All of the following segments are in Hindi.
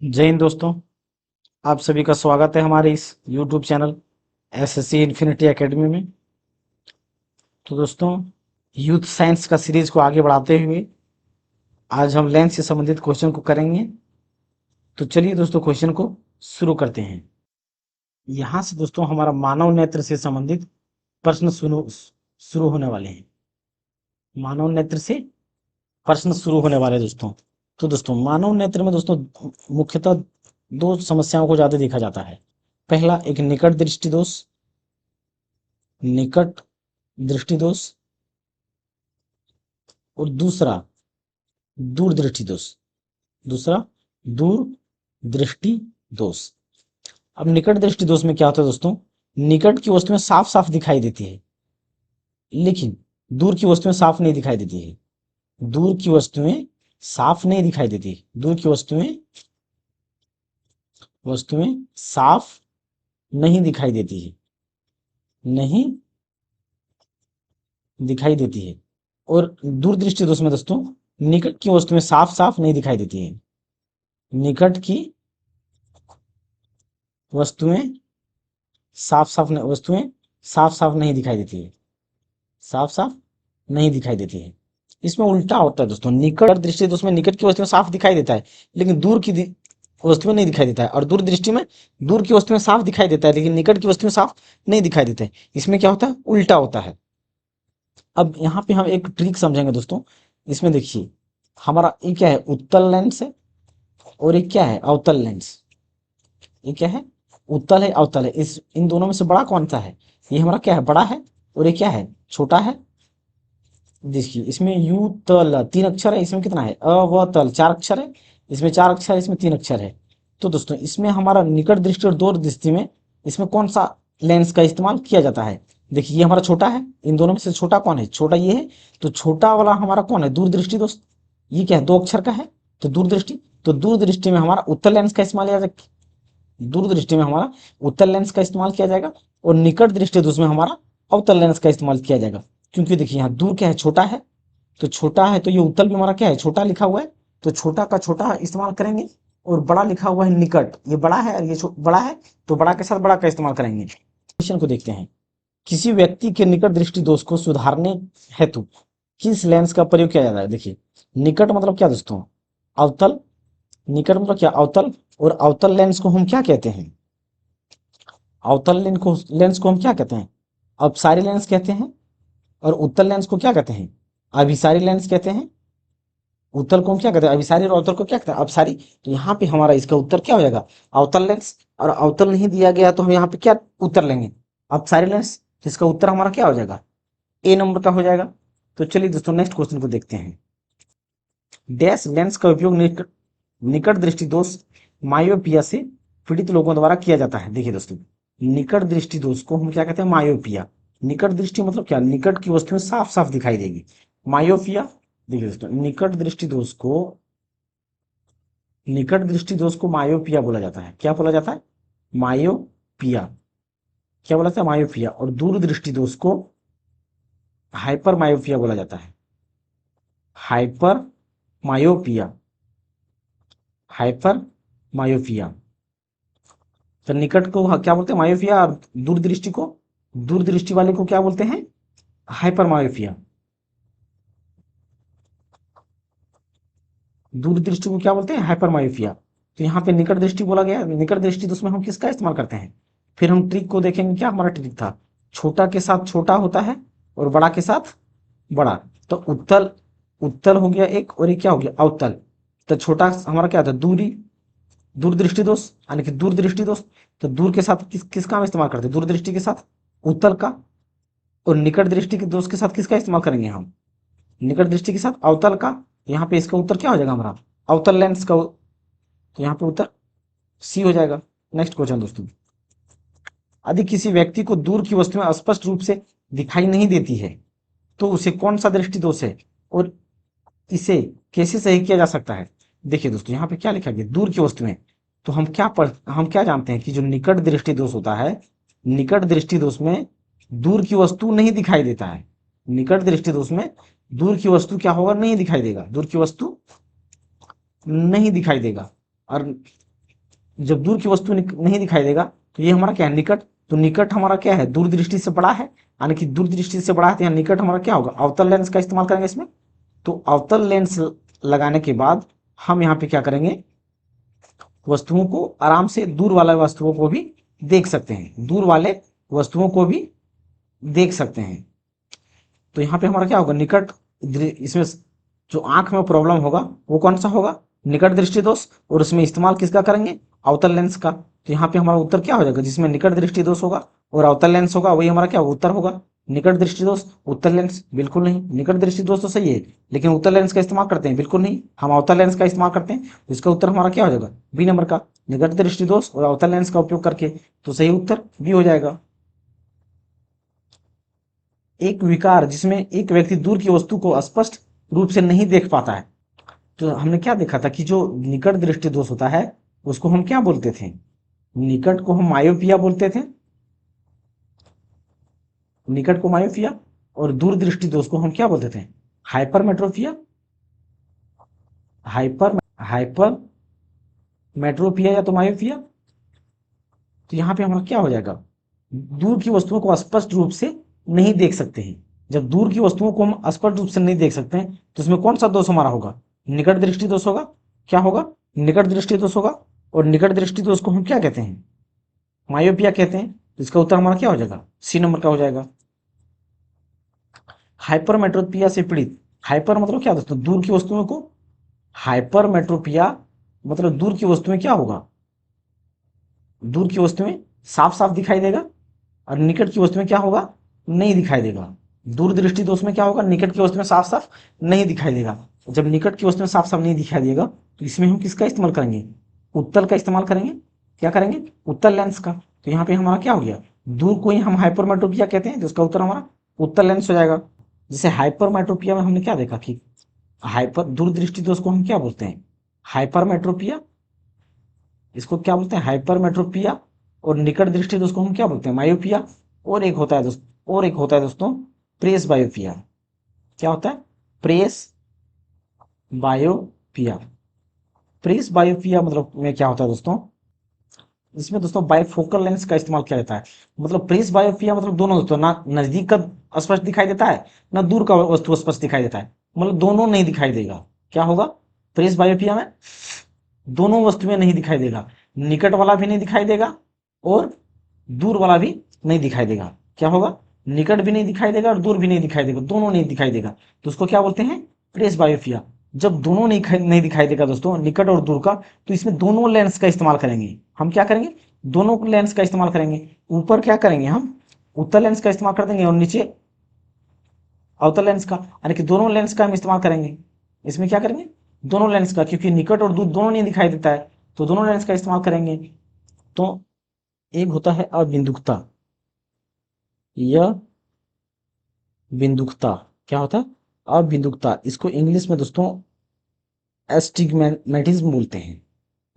जय हिंद दोस्तों। आप सभी का स्वागत है हमारे इस YouTube channel SSC infinity academy में। तो दोस्तों, यूथ साइंस का सीरीज को आगे बढ़ाते हुए आज हम लेंस से संबंधित क्वेश्चन को करेंगे। तो चलिए दोस्तों, क्वेश्चन को शुरू करते हैं। यहाँ से दोस्तों हमारा मानव नेत्र से संबंधित प्रश्न शुरू शुरू होने वाले हैं। मानव नेत्र से प्रश्न शुरू होने वाले हैं दोस्तों। तो दोस्तों, मानव नेत्र में दोस्तों मुख्यतः दो समस्याओं को ज्यादा देखा जाता है। पहला, एक निकट दृष्टि दोष, निकट दृष्टि दोष, और दूसरा दूर दृष्टि दोष। दूसरा दूर दृष्टि दोष। अब निकट दृष्टि दोष में क्या होता है दोस्तों, निकट की वस्तुएं साफ साफ दिखाई देती है, लेकिन दूर की वस्तुएं साफ नहीं दिखाई देती है। दूर की वस्तुएं साफ नहीं दिखाई देती, दूर की वस्तुएं वस्तुएं साफ नहीं दिखाई देती है, नहीं दिखाई देती है। और दूर दृष्टि दोष में दोस्तों निकट की वस्तुएं साफ साफ नहीं दिखाई देती है। निकट की वस्तुएं वस्तुएं साफ साफ नहीं दिखाई देती है, साफ साफ नहीं दिखाई देती है। इसमें उल्टा होता है दोस्तों, निकट दृष्टि दोष में निकट की वस्तुएं साफ दिखाई देता है, लेकिन दूर की वस्तुएं नहीं दिखाई देता है। और दूर दृष्टि में दूर की वस्तुएं साफ दिखाई देता है, लेकिन निकट की वस्तुएं साफ नहीं दिखाई देते हैं। इसमें क्या होता है, उल्टा होता है। अब यहाँ पे हम एक ट्रिक समझेंगे दोस्तों। इसमें देखिए, हमारा ये क्या है, उत्तल लेंस है, और ये क्या है, अवतल लेंस। ये क्या है, उत्तल है, अवतल है। इस इन दोनों में से बड़ा कौन सा है, ये हमारा क्या है, बड़ा है, और ये क्या है, छोटा है। देखिए, इसमें यू तल तीन अक्षर है, इसमें कितना है, अवतल चार अक्षर है, इसमें चार अक्षर है, इसमें तीन अक्षर है। तो दोस्तों, इसमें हमारा निकट दृष्टि और दूर दृष्टि में इसमें कौन सा लेंस का इस्तेमाल किया जाता है। देखिए, ये हमारा छोटा है, इन दोनों में से छोटा कौन है, छोटा ये है। तो छोटा वाला हमारा कौन है, दूर दृष्टि दोस्त। ये क्या है, दो अक्षर का है, तो दूर दृष्टि। तो दूर दृष्टि में हमारा उत्तल लेंस का इस्तेमाल किया जाएगा, दूर दृष्टि में हमारा उत्तल लेंस का इस्तेमाल किया जाएगा, और निकट दृष्टि दोष में हमारा अवतल लेंस का इस्तेमाल किया जाएगा। क्योंकि देखिए, यहाँ दूर क्या है, छोटा है, तो छोटा है, तो ये उत्तल में हमारा क्या है, छोटा लिखा हुआ है, तो छोटा का छोटा इस्तेमाल करेंगे। और बड़ा लिखा हुआ है निकट, ये बड़ा है और ये बड़ा है, तो बड़ा के साथ बड़ा का इस्तेमाल करेंगे। क्वेश्चन को देखते हैं। किसी व्यक्ति के निकट दृष्टि दोष को सुधारने हेतु किस लेंस का प्रयोग किया जाता है। देखिए, निकट मतलब क्या दोस्तों, अवतल। निकट मतलब क्या, अवतल। और अवतल लेंस को हम क्या कहते हैं, अवतल लेंस को हम क्या कहते हैं, अपसारी लेंस कहते हैं। और उत्तल लेंस को क्या कहते हैं, अभिसारी लेंस कहते हैं। उत्तल को हम क्या कहते हैं, अभिसारी, और अवतल को क्या कहते हैं, अपसारी। तो यहाँ पे हमारा इसका उत्तर क्या हो जाएगा, अवतल लेंस। और अवतल नहीं दिया गया तो हम यहाँ पे क्या उत्तर लेंगे, अपसारी लेंस। जिसका उत्तर हमारा क्या हो जाएगा, ए नंबर का हो जाएगा। तो चलिए दोस्तों, नेक्स्ट क्वेश्चन को देखते हैं। डैश लेंस का उपयोग निकट दृष्टि दोष मायोपिया से पीड़ित लोगों द्वारा किया जाता है। देखिए दोस्तों, निकट दृष्टि दोष को हम क्या कहते हैं, मायोपिया। निकट दृष्टि मतलब क्या, निकट की वस्तुएं साफ साफ दिखाई देगी, मायोपिया। देखिए दोस्तों, निकट दृष्टि दोष को मायोपिया बोला जाता है। क्या बोला जाता है, मायोपिया। क्या बोला जाता है, मायोपिया। और दूर दृष्टि दोष को हाइपर मायोपिया बोला जाता है, हाइपर मायोपिया, हाइपर मायोपिया। तो निकट को क्या बोलते हैं, मायोपिया। और दूर दृष्टि को, दूर दृष्टि वाले को क्या बोलते हैं, हाइपर मायोपिया। दूर दृष्टि को क्या बोलते हैं, हाइपर मायोपिया। तो यहाँ पे निकट दृष्टि बोला गया, निकट दृष्टि तो उसमें हम किसका इस्तेमाल करते हैं। फिर हम ट्रिक को देखेंगे, क्या हमारा ट्रिक था, छोटा के साथ छोटा होता है और बड़ा के साथ बड़ा। तो उत्तल, उत्तल हो गया एक, और ये क्या हो गया, अवतल। तो छोटा हमारा क्या था, दूरी, दूर दृष्टि दोष, यानी कि दूर दृष्टि दोष। तो दूर के साथ किसका हम इस्तेमाल करते हैं, दूर दृष्टि के साथ उत्तल का। और निकट दृष्टि के दोष के साथ किसका इस्तेमाल करेंगे हम, निकट दृष्टि के साथ अवतल का। यहाँ पे इसका उत्तर क्या हो जाएगा हमारा, अवतल लेंस का। तो यहाँ पे उत्तर सी हो जाएगा। नेक्स्ट क्वेश्चन दोस्तों, यदि किसी व्यक्ति को दूर की वस्तुएं स्पष्ट रूप से दिखाई नहीं देती है, तो उसे कौन सा दृष्टि दोष है, और इसे कैसे सही किया जा सकता है। देखिए दोस्तों, यहाँ पे क्या लिखा गया, दूर की वस्तुएं। तो हम क्या जानते हैं कि जो निकट दृष्टि दोष होता है, निकट दृष्टि दोष में दूर की वस्तु नहीं दिखाई देता है। निकट दृष्टि दोष में दूर की वस्तु क्या होगा, नहीं दिखाई देगा, दूर की वस्तु नहीं दिखाई देगा। और जब दूर की वस्तु नहीं दिखाई देगा तो ये हमारा क्या है, निकट। तो निकट हमारा क्या है, दूर दृष्टि से बड़ा है, यानी कि दूर दृष्टि से बड़ा है, तो यहाँ निकट हमारा क्या होगा, अवतल लेंस का इस्तेमाल करेंगे इसमें। तो अवतल लेंस लगाने के बाद हम यहाँ पे क्या करेंगे, वस्तुओं को आराम से, दूर वाले वस्तुओं को भी देख सकते हैं, दूर वाले वस्तुओं को भी देख सकते हैं। तो यहाँ पे हमारा क्या होगा, निकट इसमें जो आंख में प्रॉब्लम होगा वो कौन सा होगा, निकट दृष्टि दोष, और उसमें इस्तेमाल किसका करेंगे, अवतल लेंस का। तो यहाँ पे हमारा उत्तर क्या हो जाएगा, जिसमें निकट दृष्टि दोष होगा और अवतल लेंस होगा, वही हमारा क्या उत्तर होगा। निकट दृष्टि दोष उत्तल लेंस बिल्कुल नहीं, निकट दृष्टि दोष तो सही है लेकिन उत्तल लेंस का इस्तेमाल करते हैं बिल्कुल नहीं, हम अवतल लेंस का इस्तेमाल करते हैं। तो इसका उत्तर हमारा क्या हो जाएगा, बी नंबर का, निकट दृष्टि दोष और अवतल लेंस का उपयोग करके। तो सही उत्तर बी हो जाएगा। एक विकार जिसमें एक व्यक्ति दूर की वस्तु को स्पष्ट रूप से नहीं देख पाता है। तो हमने क्या देखा था कि जो निकट दृष्टि दोष होता है उसको हम क्या बोलते थे, निकट को हम मायोपिया बोलते थे, निकट को मायोपिया, और दूर दृष्टि दोष को हम क्या बोलते थे, हाइपरमेट्रोपिया, हाइपर हाइपर मेट्रोपिया या तो मायोपिया। तो यहाँ पे हमारा क्या हो जाएगा, दूर की वस्तुओं को स्पष्ट रूप से नहीं देख सकते हैं। जब दूर की वस्तुओं को हम स्पष्ट रूप से नहीं देख सकते हैं तो इसमें कौन सा दोष हमारा होगा, निकट दृष्टि दोष होगा। क्या होगा, निकट दृष्टि दोष होगा। और निकट दृष्टि दोष को हम क्या कहते हैं, मायोपिया कहते हैं। तो इसका उत्तर हमारा क्या हो जाएगा, सी नंबर का हो जाएगा। हाइपरमेट्रोपिया से पीड़ित, हाइपर मतलब क्या दोस्तों, दूर की वस्तुओं को, हाइपरमेट्रोपिया मतलब दूर की वस्तुएं क्या होगा, दूर की वस्तुएं साफ साफ दिखाई देगा और निकट की वस्तुएं क्या होगा, नहीं दिखाई देगा। दूर दृष्टि दोष में क्या होगा, निकट की वस्तुएं साफ साफ नहीं दिखाई देगा। जब निकट की वस्तुएं साफ साफ नहीं दिखाई देगा तो इसमें हम किसका इस्तेमाल करेंगे, उत्तल का इस्तेमाल करेंगे। क्या करेंगे, उत्तल लेंस का। तो यहाँ पे हमारा क्या हो गया, दूर को ही हम हाइपरमेट्रोपिया कहते हैं, जिसका उत्तर हमारा उत्तल लेंस हो जाएगा। जैसे हाइपरमेट्रोपिया में हमने क्या देखा कि हाइपर दूर दृष्टि दोष को हम क्या बोलते हैं, हाइपरमेट्रोपिया, इसको क्या बोलते हैं, हाइपरमेट्रोपिया। और निकट दृष्टि दोष को हम क्या बोलते हैं, मायोपिया। और एक होता है दोस्तों प्रेस बायोपिया। क्या होता है, प्रेस बायोपिया। प्रेस बायोपिया मतलब में क्या होता है दोस्तों, इसमें दोस्तों बाइफोकल लेंस का इस्तेमाल किया जाता है। मतलब प्रेस बायोपिया मतलब दोनों दोस्तों, ना नजदीक का स्पष्ट दिखाई देता है ना दूर का वस्तु स्पष्ट दिखाई देता है, मतलब दोनों नहीं दिखाई देगा। क्या होगा, प्रेस बायोपिया में दोनों वस्तुएं नहीं दिखाई देगा, निकट वाला भी नहीं दिखाई देगा और दूर वाला भी नहीं दिखाई देगा। क्या होगा, निकट भी नहीं दिखाई देगा और दूर भी नहीं दिखाई देगा, दोनों नहीं दिखाई देगा। तो उसको क्या बोलते हैं, प्रेस बायोपिया। जब दोनों नहीं दिखाई देगा दोस्तों, निकट और दूर का, तो इसमें दोनों लेंस का इस्तेमाल करेंगे। हम क्या करेंगे, दोनों लेंस का इस्तेमाल करेंगे। ऊपर क्या करेंगे, हम उत्तल लेंस का इस्तेमाल कर देंगे और नीचे अवतल लेंस का, यानी कि दोनों लेंस का हम इस्तेमाल करेंगे। इसमें क्या करेंगे, दोनों लेंस का, क्योंकि निकट और दूर दोनों नहीं दिखाई देता है तो दोनों लेंस का इस्तेमाल करेंगे। तो एक होता है अबिंदुकता, यह बिंदुकता। क्या होता है, अबिंदुकता। इसको इंग्लिश में दोस्तों एस्टिग्मेटिज्म बोलते हैं,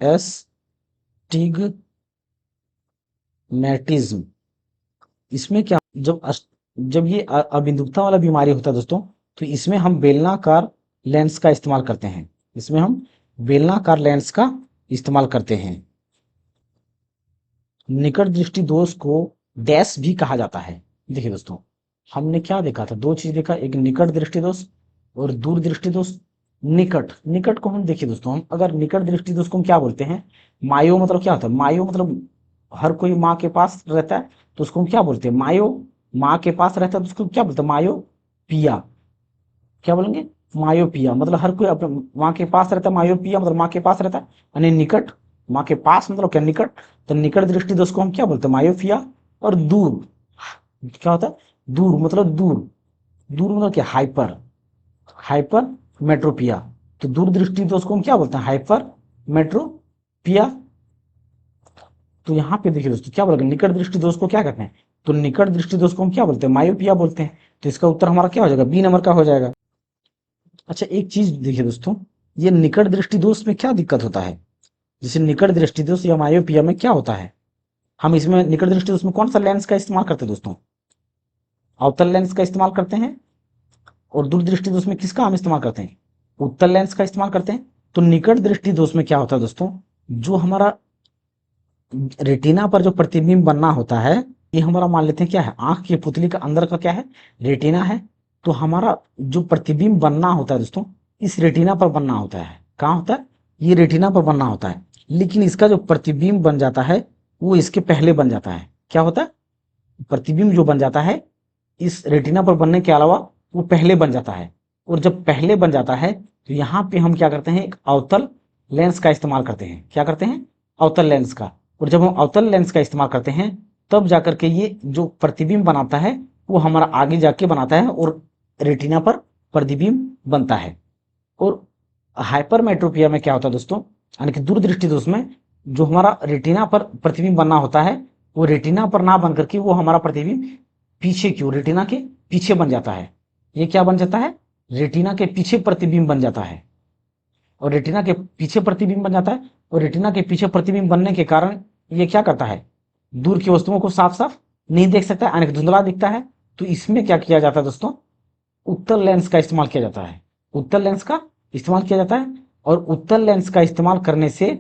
एस्टिग्मेटिज्म। इसमें क्या, जब ये अबिंदुकता वाला बीमारी होता है दोस्तों, तो इसमें हम बेलनाकार लेंस का इस्तेमाल करते हैं, इसमें हम बेलनाकार लेंस का इस्तेमाल करते हैं। निकट दृष्टि दोष को डैश भी कहा जाता है। देखिए दोस्तों, हमने क्या देखा था, दो चीज देखा, एक निकट दृष्टि दोष और दूर दृष्टि दोष। निकट को हम देखिए दोस्तों, हम अगर निकट दृष्टि दोष को हम क्या बोलते हैं, मायो मतलब क्या होता है, मायो मतलब हर कोई माँ के पास रहता है तो उसको हम क्या बोलते हैं, मायो। माँ के पास रहता है तो उसको क्या बोलते हैं, मायो पिया। क्या बोलेंगे, मायोपिया। मतलब हर कोई अपने माँ के पास रहता है, मायोपिया मतलब माँ के पास रहता है। यानी निकट, माँ के पास मतलब क्या, निकट। तो निकट दृष्टि दोष को हम क्या बोलते हैं, मायोपिया। और दूर क्या होता है, दूर मतलब दूर, दूर मतलब क्या, हाइपर, हाइपर मेट्रोपिया। तो दूर दृष्टि दोष को हम क्या बोलते हैं, हाइपर मेट्रोपिया। तो यहाँ पे देखिए दोस्तों क्या बोलेंगे, निकट दृष्टि दोष को क्या कहते हैं, तो निकट दृष्टि दोष को हम क्या बोलते हैं, मायोपिया बोलते हैं। तो इसका उत्तर हमारा क्या हो जाएगा, बी नंबर का हो जाएगा। अच्छा एक चीज देखिए दोस्तों, ये निकट दृष्टि दोष में क्या दिक्कत होता है, जैसे निकट दृष्टि दोष या मायोपिया में क्या होता है, हम इसमें निकट दृष्टि दोष में कौन सा लेंस का इस्तेमाल करते हैं दोस्तों, अवतल लेंस का इस्तेमाल करते हैं। और दूर दृष्टि दोष में किसका हम इस्तेमाल करते हैं, उत्तल लेंस का इस्तेमाल करते हैं। तो निकट दृष्टि दोष में क्या होता है दोस्तों, जो हमारा रेटिना पर जो प्रतिबिंब बनना होता है, ये हमारा मान लेते हैं क्या है, आंख की पुतली का अंदर का क्या है, रेटिना है। तो हमारा जो प्रतिबिंब बनना होता है दोस्तों, इस रेटिना पर बनना होता है। कहाँ होता है, ये रेटिना पर बनना होता है। लेकिन इसका जो प्रतिबिंब बन जाता है वो इसके पहले बन जाता है। क्या होता है, प्रतिबिंब जो बन जाता है इस रेटिना पर बनने के अलावा वो पहले बन जाता है। और जब पहले बन जाता है तो यहाँ पे हम क्या करते हैं, एक अवतल लेंस का इस्तेमाल करते हैं। क्या करते हैं, अवतल लेंस का। और जब हम अवतल लेंस का इस्तेमाल करते हैं तब जाकर के ये जो प्रतिबिंब बनाता है वो हमारा आगे जाके बनाता है और रेटिना पर प्रतिबिंब बनता है। और हाइपरमेट्रोपिया में क्या होता है दोस्तों, यानी कि दूरदृष्टि दोष में जो हमारा रेटिना पर प्रतिबिंब बनना होता है वो रेटिना पर ना बन करके वो हमारा प्रतिबिंब पीछे की ओर, रेटिना के पीछे बन जाता है। ये क्या बन जाता है, रेटिना के पीछे प्रतिबिंब बन जाता है। और रेटिना के पीछे प्रतिबिंब बन जाता है। और रेटिना के पीछे प्रतिबिंब बनने के कारण ये क्या करता है, दूर की वस्तुओं को साफ साफ नहीं देख सकता है, यानी कि धुंधला दिखता है। तो इसमें क्या किया जाता है दोस्तों, उत्तल लेंस का इस्तेमाल किया जाता है। उत्तल लेंस का इस्तेमाल किया जाता है। और उत्तल लेंस का इस्तेमाल करने से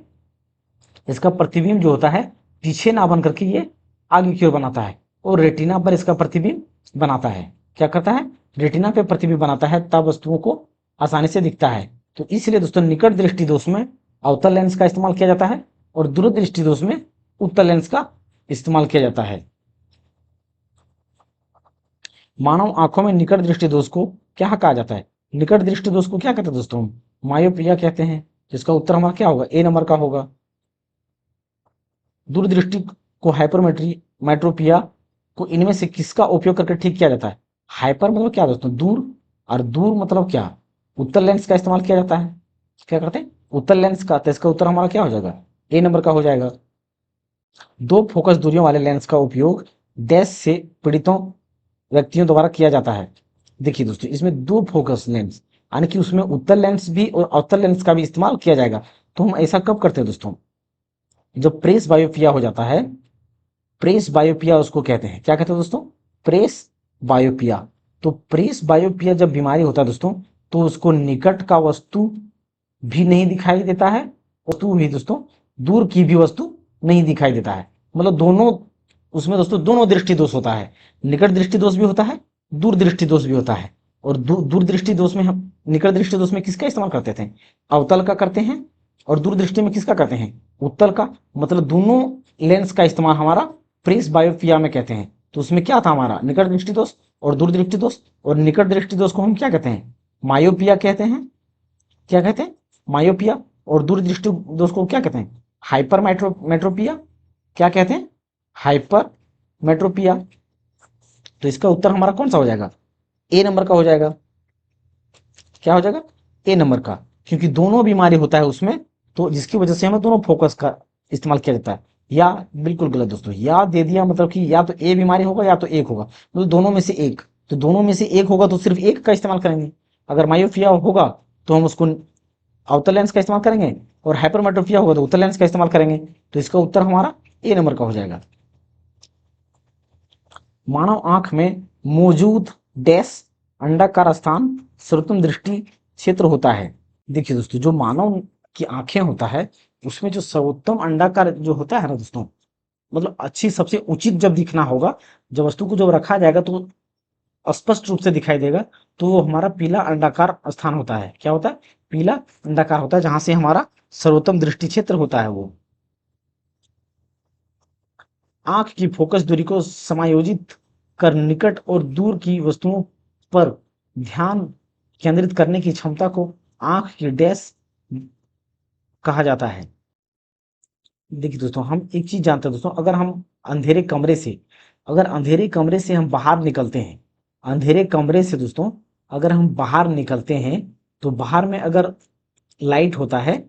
इसका प्रतिबिंब जो होता है पीछे ना बन करके ये आगे की ओर बनाता है और रेटिना पर इसका प्रतिबिंब बनाता है। क्या करता है, रेटिना पे प्रतिबिंब बनाता है, तब वस्तुओं को आसानी से दिखता है। तो इसलिए दोस्तों निकट दृष्टि दोष में अवतल लेंस का इस्तेमाल किया जाता है और दूरदृष्टि दोष में उत्तल लेंस का इस्तेमाल किया जाता है। मानव आंखों में निकट दृष्टि दोष को क्या कहा जाता है, निकट दृष्टि दोष को क्या कहते हैं दोस्तों, मायोपिया कहते हैं। जिसका उत्तर हमारा क्या होगा, ए नंबर का होगा। दूरदृष्टि को हाइपरमेट्री मेट्रोपिया को इनमें से किसका उपयोग करके ठीक किया जाता है। हाइपर मतलब क्या दोस्तों, दूर, और दूर मतलब क्या, उत्तल लेंस का इस्तेमाल किया जाता है। क्या करते हैं, उत्तल लेंस का। तो इसका उत्तर हमारा क्या हो जाएगा, ए नंबर का हो जाएगा। दो फोकस दूरियों वाले लेंस का उपयोग डैश से पीड़ितों व्यक्तियों द्वारा किया जाता है। देखिए दोस्तों, इसमें दो फोकस लेंस, यानी कि उसमें उत्तल लेंस भी और अवतल लेंस का भी इस्तेमाल किया जाएगा। तो हम ऐसा कब करते हैं दोस्तों, जब प्रेस बायोपिया हो जाता है, प्रेस बायोपिया उसको कहते हैं। क्या कहते हैं दोस्तों, प्रेस बायोपिया। तो प्रेस बायोपिया जब बीमारी होता है दोस्तों, तो उसको निकट का वस्तु भी नहीं दिखाई देता है, वस्तु भी दोस्तों दूर की भी वस्तु नहीं दिखाई देता है। मतलब दोनों, उसमें दोस्तों दोनों दृष्टि दोष होता है, निकट दृष्टि दोष भी होता है, दूर दृष्टि दोष भी होता है। और दूर दृष्टि दोष में हम, निकट दृष्टि दोष में किसका इस्तेमाल करते थे, अवतल का करते हैं। और दूर दृष्टि में किसका करते हैं, उत्तल का। मतलब दोनों लेंस का इस्तेमाल हमारा प्रेस बायोपिया में कहते हैं। तो उसमें क्या था हमारा, निकट दृष्टि दोष और दूर दृष्टि दोष। और निकट दृष्टि दोष को हम क्या कहते हैं, मायोपिया कहते हैं। क्या कहते हैं, मायोपिया। और दूर दृष्टि दोष को क्या कहते हैं, हाइपर मेट्रोपिया। क्या कहते हैं, हाइपर मेट्रोपिया। तो इसका उत्तर हमारा कौन सा हो जाएगा, ए नंबर का हो जाएगा। क्या हो जाएगा, ए नंबर का। क्योंकि दोनों बीमारी होता है उसमें, तो जिसकी वजह से हमें दोनों फोकस का इस्तेमाल किया जाता है। या बिल्कुल गलत दोस्तों, या दे दिया मतलब कि या तो ए बीमारी होगा या तो एक होगा, मतलब दोनों में से एक। तो दोनों में से एक होगा तो सिर्फ एक का इस्तेमाल करेंगे। अगर मायोपिया होगा तो हम उसको अवतल लेंस का इस्तेमाल करेंगे, और हाइपरमेट्रोपिया होगा तो उत्तल लेंस का इस्तेमाल करेंगे। तो इसका उत्तर हमारा ए नंबर का हो जाएगा। मानव आंख में मौजूद डैश अंडाकार स्थान सर्वोत्तम दृष्टि क्षेत्र होता है। देखिए दोस्तों, जो मानव की आंखें होता है उसमें जो सर्वोत्तम अंडाकार जो होता है ना दोस्तों, मतलब अच्छी सबसे उचित जब दिखना होगा, जब वस्तु को जब रखा जाएगा तो स्पष्ट रूप से दिखाई देगा, तो वो हमारा पीला अंडाकार स्थान होता है। क्या होता है, पीला अंडाकार होता है, जहां से हमारा सर्वोत्तम दृष्टि क्षेत्र होता है वो। आंख की फोकस दूरी को समायोजित कर निकट और दूर की वस्तुओं पर ध्यान केंद्रित करने की क्षमता को आंख की डैश कहा जाता है। देखिए दोस्तों, हम एक चीज जानते हैं दोस्तों, अगर हम अंधेरे कमरे से, अगर अंधेरे कमरे से हम बाहर निकलते हैं, अंधेरे कमरे से दोस्तों अगर हम बाहर निकलते हैं, तो बाहर में अगर लाइट होता है,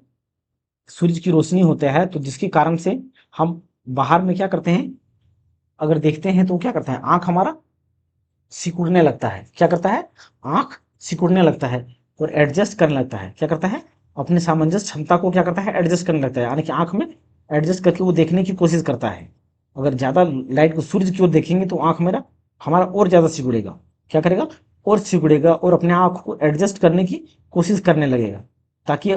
सूरज की रोशनी होता है, तो जिसके कारण से हम बाहर में क्या करते हैं, अगर देखते हैं तो क्या करता है, आंख हमारा सिकुड़ने लगता है। क्या करता है, आंख सिकुड़ने लगता है और एडजस्ट करने लगता है। क्या करता है, अपने सामंजस्य क्षमता को क्या करता है, एडजस्ट करने लगता है, यानी कि आंख में एडजस्ट करके वो देखने की कोशिश करता है। अगर ज्यादा लाइट को सूर्य की ओर देखेंगे तो आंख मेरा हमारा और ज्यादा सिकुड़ेगा। क्या करेगा, और सिकुड़ेगा और अपने आंख को एडजस्ट करने की कोशिश करने लगेगा, ताकि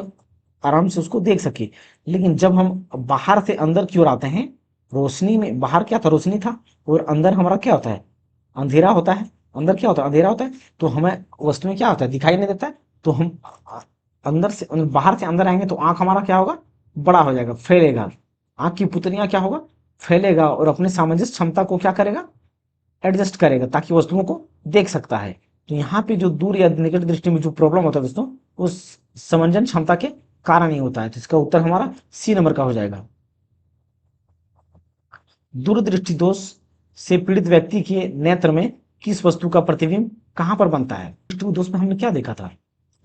आराम से उसको देख सके। लेकिन जब हम बाहर से अंदर की ओर आते हैं, रोशनी में बाहर क्या था, रोशनी था, और अंदर हमारा क्या होता है, अंधेरा होता है। अंदर क्या होता है, अंधेरा होता है। तो हमें वस्तु में क्या होता है, दिखाई नहीं देता है। तो हम अंदर से बाहर से अंदर आएंगे तो आंख हमारा क्या होगा, बड़ा हो जाएगा, फैलेगा। आंख की पुतलियां क्या होगा, फैलेगा, और अपने सामंजस्य क्षमता को क्या करेगा, एडजस्ट करेगा, ताकि वस्तुओं को देख सकता है। तो यहाँ पे जो दूर या निकट दृष्टि में जो प्रॉब्लम होता है दोस्तों, उस समंजन क्षमता के कारण ही होता है। तो इसका उत्तर हमारा सी नंबर का हो जाएगा। दूरदृष्टि दोष से पीड़ित व्यक्ति के नेत्र में किस वस्तु का प्रतिबिंब कहां पर बनता है। दृष्टि दोष में हमने क्या देखा था,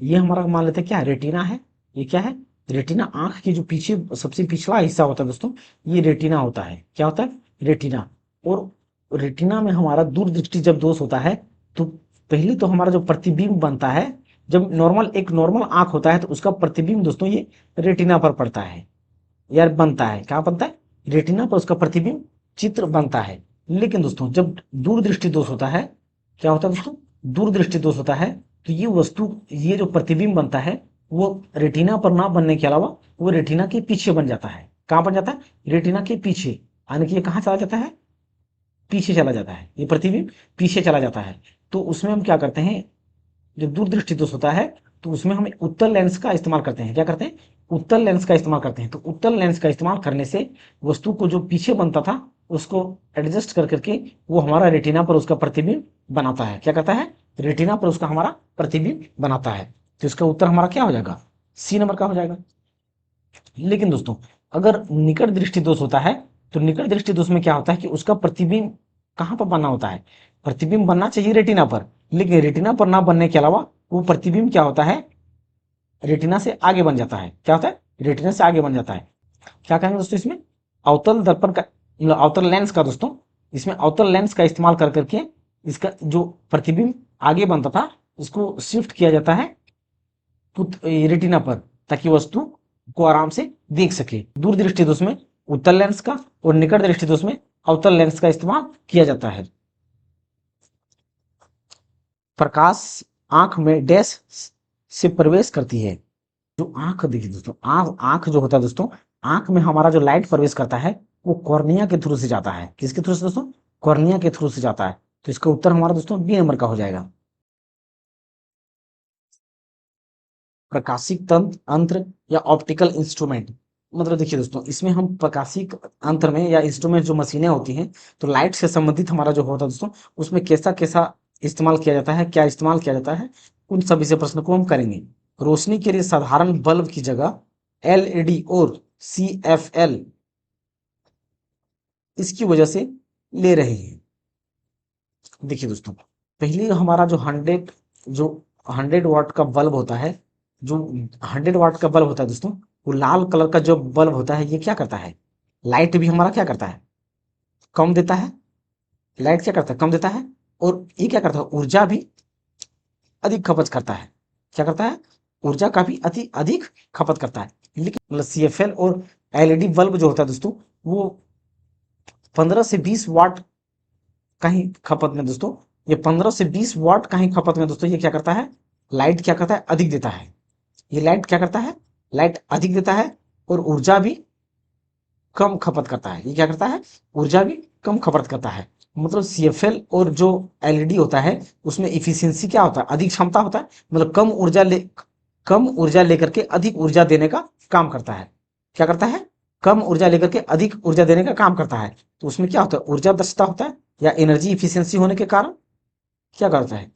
ये हमारा मान लेते हैं क्या है, रेटिना है। ये क्या है, रेटिना। आंख के जो पीछे सबसे पिछला हिस्सा होता है दोस्तों, ये रेटिना होता है। क्या होता है, रेटिना। और रेटिना में हमारा दूरदृष्टि जब दोष होता है, तो पहले तो हमारा जो प्रतिबिंब बनता है, जब नॉर्मल एक नॉर्मल आंख होता है तो उसका प्रतिबिंब दोस्तों ये रेटिना पर पड़ता है, यार बनता है। क्या बनता है, रेटिना पर उसका प्रतिबिंब चित्र बनता है। लेकिन दोस्तों जब दूरदृष्टि दोष होता है, क्या होता है दोस्तों, दूरदृष्टि दोष होता है, तो ये वस्तु, ये जो प्रतिबिंब बनता है, वो रेटिना पर ना बनने के अलावा वो रेटिना के पीछे बन जाता है। कहां बन जाता है, रेटिना के पीछे। यानी कि ये कहां चला जाता है, पीछे चला जाता है, ये प्रतिबिंब पीछे चला जाता है। तो उसमें हम क्या करते हैं, जब दूरदृष्टि दोष होता है तो उसमें हम उत्तल लेंस का इस्तेमाल करते हैं। क्या करते हैं, उत्तल लेंस का इस्तेमाल करते हैं। तो उत्तल लेंस का इस्तेमाल करने से वस्तु को जो पीछे बनता था उसको एडजस्ट कर करके वो हमारा रेटिना पर उसका प्रतिबिंब बनाता है। क्या करता है, रेटिना पर उसका हमारा प्रतिबिंब बनाता है। तो इसका उत्तर हमारा क्या हो जाएगा, सी नंबर का हो जाएगा। लेकिन दोस्तों अगर निकट दृष्टि दोष होता है, तो निकट दृष्टि दोष में क्या होता है कि उसका प्रतिबिंब कहां पर बनना होता है, प्रतिबिंब बनना चाहिए रेटिना पर, लेकिन रेटिना पर ना बनने के अलावा वो प्रतिबिंब क्या होता है, रेटिना से आगे बन जाता है। क्या होता है, रेटिना से आगे बन जाता है। क्या कहेंगे दोस्तों इसमें, अवतल दर्पण का, अवतल लेंस का दोस्तों, इसमें अवतल लेंस का इस्तेमाल कर करके इसका जो प्रतिबिंब आगे बनता था उसको शिफ्ट किया जाता है रेटिना पर, ताकि वस्तु को आराम से देख सके। दूर दृष्टि दोष में उत्तल लेंस का और निकट दृष्टि दोष में अवतल लेंस का इस्तेमाल किया जाता है। प्रकाश आंख में डैश से प्रवेश करती है। जो आंख, देखिए दोस्तों, आंख जो होता है दोस्तों, आंख में हमारा जो लाइट प्रवेश करता है वो कॉर्निया के थ्रू से जाता है। किसके थ्रू से दोस्तों, कॉर्निया के थ्रू से जाता है। तो इसका उत्तर हमारा दोस्तों बी नंबर का हो जाएगा। प्रकाशिक तंत्र या ऑप्टिकल इंस्ट्रूमेंट, मतलब देखिए दोस्तों, इसमें हम प्रकाशिक अंतर में या इंस्ट्रूमेंट जो मशीनें होती हैं, तो लाइट से संबंधित हमारा जो होता है दोस्तों, उसमें कैसा कैसा इस्तेमाल किया जाता है, क्या इस्तेमाल किया जाता है, उन सभी से प्रश्न को हम करेंगे। रोशनी के लिए साधारण बल्ब की जगह एलईडी और सीएफएल इसकी वजह से ले रहे हैं। देखिए दोस्तों, पहले हमारा जो 100 वाट का बल्ब होता है, जो 100 वाट का बल्ब होता है दोस्तों, वो लाल कलर का जो बल्ब होता है, ये क्या करता है, लाइट भी हमारा क्या करता है, कम देता है। लाइट क्या करता है, कम देता है। और ये क्या करता है, ऊर्जा भी अधिक खपत करता है। क्या करता है, ऊर्जा का भी अति अधिक खपत करता है। लेकिन मतलब सीएफएल और एलईडी बल्ब जो होता है दोस्तों, वो 15 से 20 वाट का ही खपत में दोस्तों, ये 15 से 20 वाट का ही खपत में दोस्तों, ये क्या करता है, लाइट क्या करता है, अधिक देता है। ये लाइट क्या करता है, लाइट अधिक देता है, और ऊर्जा भी कम खपत करता है। ये क्या करता है, ऊर्जा भी कम खपत करता है। मतलब सीएफएल और जो एलईडी होता है उसमें इफिशियंसी क्या होता है, अधिक क्षमता होता है। मतलब कम ऊर्जा लेकर के अधिक ऊर्जा देने का काम करता है। क्या करता है, कम ऊर्जा लेकर के अधिक ऊर्जा देने का काम करता है। तो उसमें क्या होता है, ऊर्जा दक्षता होता है, या एनर्जी इफिशियंसी होने के कारण क्या करता है,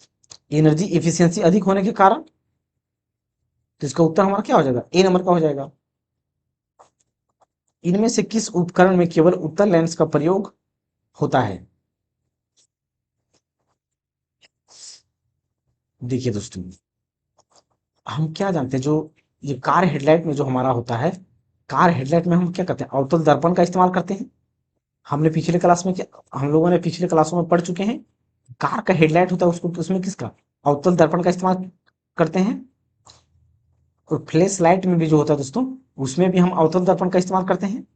एनर्जी इफिशियंसी अधिक होने के कारण। तो इसका उत्तर हमारा क्या हो जाएगा, ए नंबर का हो जाएगा। इनमें से किस उपकरण में केवल उत्तल लेंस का प्रयोग होता है। देखिए दोस्तों, हम क्या जानते हैं, जो ये कार हेडलाइट में जो हमारा होता है, कार हेडलाइट में हम क्या करते हैं, अवतल दर्पण का इस्तेमाल करते हैं। हमने पिछले क्लास में क्या, हम लोगों ने पिछले क्लासों में पढ़ चुके हैं, कार का हेडलाइट होता है उसको, उसमें किसका, अवतल दर्पण का इस्तेमाल करते हैं। और फ्लैश लाइट में भी जो होता है दोस्तों, उसमें भी हम अवतल दर्पण का इस्तेमाल करते हैं।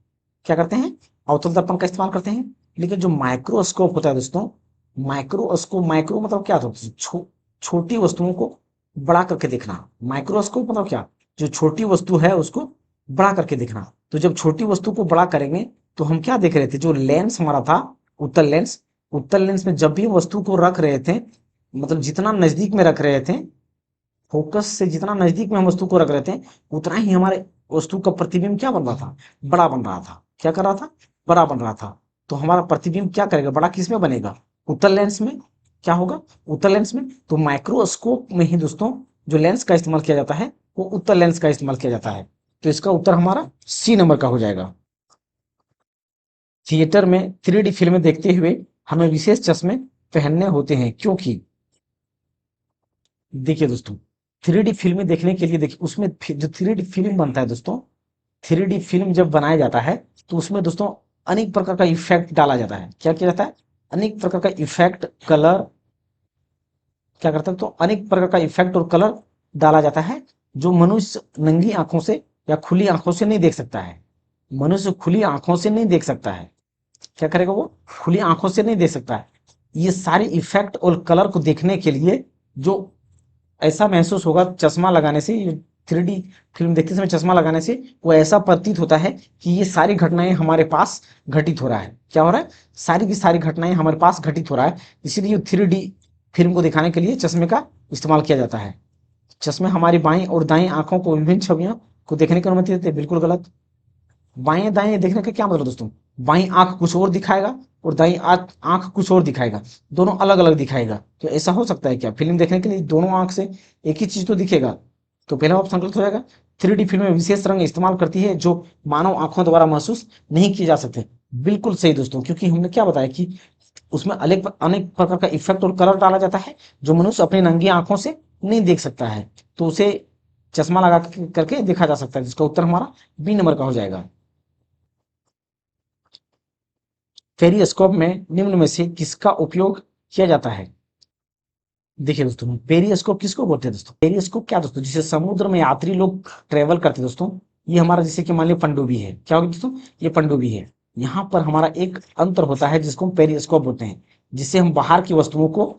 क्या करते हैं, अवतल दर्पण का इस्तेमाल करते हैं। लेकिन जो माइक्रोस्कोप होता है दोस्तों, माइक्रोस्कोप, माइक्रो मतलब क्या होता है, छोटी वस्तुओं को बड़ा करके देखना। माइक्रोस्कोप मतलब क्या, जो छोटी वस्तु है उसको बड़ा करके देखना। तो जब छोटी वस्तु को बड़ा करेंगे तो हम क्या देख रहे थे, जो लेंस हमारा था उत्तल लेंस में जब भी वस्तु को रख रहे थे, मतलब जितना नजदीक में रख रहे थे, फोकस से जितना नजदीक में हम वस्तु को रख रहे थे, उतना ही हमारे वस्तु का प्रतिबिंब क्या बन रहा था, बड़ा बन रहा था। क्या कर रहा था, बड़ा बन रहा था। तो हमारा प्रतिबिंब क्या करेगा, बड़ा किस में बनेगा, उत्तल लेंस में। क्या होगा, उत्तल लेंस में। तो माइक्रोस्कोप में ही दोस्तों जो लेंस का इस्तेमाल किया जाता है वो उत्तल लेंस का इस्तेमाल किया जाता है। तो इसका उत्तर हमारा सी नंबर का हो जाएगा। थिएटर में 3D फिल्में देखते हुए हमें विशेष चश्मे पहनने होते हैं क्योंकि, देखिए दोस्तों, 3D फिल्में देखने के लिए, देखिए उसमें जो 3D फिल्म बनता है दोस्तों, 3D फिल्म जब बनाया जाता है तो उसमें दोस्तों अनेक प्रकार का इफेक्ट डाला जाता है। क्या किया जाता है, अनेक प्रकार का इफेक्ट, कलर, क्या करता है तो अनेक प्रकार का इफेक्ट और कलर डाला जाता है, जो मनुष्य नंगी आंखों से या खुली आंखों से नहीं देख सकता है। मनुष्य खुली आंखों से नहीं देख सकता है। क्या करेगा, वो खुली आंखों से नहीं देख सकता है। ये सारे इफेक्ट और कलर को देखने के लिए जो ऐसा महसूस होगा चश्मा लगाने से, 3D फिल्म देखते समय चश्मा लगाने से वो ऐसा प्रतीत होता है कि ये सारी घटनाएं हमारे पास घटित हो रहा है। क्या हो रहा है, सारी की सारी घटनाएं हमारे पास घटित हो रहा है। इसीलिए 3D फिल्म को दिखाने के लिए चश्मे का इस्तेमाल किया जाता है। चश्मे हमारी बाईं और दाईं आंखों को विभिन्न छवियों को देखने की अनुमति देते हैं। बिल्कुल गलत। बाएं दाएं देखने का क्या मतलब दोस्तों, बाईं आंख कुछ और दिखाएगा और दाईं आंख कुछ और दिखाएगा, दोनों अलग अलग दिखाएगा। तो ऐसा हो सकता है क्या, फिल्म देखने के लिए दोनों आंख से एक ही चीज तो दिखेगा। तो पहला ऑप्शन गलत हो जाएगा। 3D फिल्में विशेष रंग इस्तेमाल करती है जो मानव आंखों द्वारा महसूस नहीं किए जा सकते। बिल्कुल सही दोस्तों, क्योंकि हमने क्या बताया कि उसमें अनेक अनेक प्रकार का इफेक्ट और कलर डाला जाता है जो मनुष्य अपनी नंगी आंखों से नहीं देख सकता है। तो उसे चश्मा लगा करके देखा जा सकता है, जिसका उत्तर हमारा बी नंबर का हो जाएगा। पेरिस्कोप में निम्न में से किसका उपयोग किया जाता है। देखिए दोस्तों, पेरिस्कोप किसको बोलते हैं दोस्तों, पेरिस्कोप क्या दोस्तों, जिसे समुद्र में यात्री लोग ट्रेवल करते हैं दोस्तों। ये हमारा जैसे कि मान लीजिए पनडुब्बी है, क्या होगी दोस्तों, ये पनडुब्बी है। यहाँ पर हमारा एक अंतर होता है जिसको हम पेरिस्कोप बोलते हैं, जिससे हम बाहर की वस्तुओं को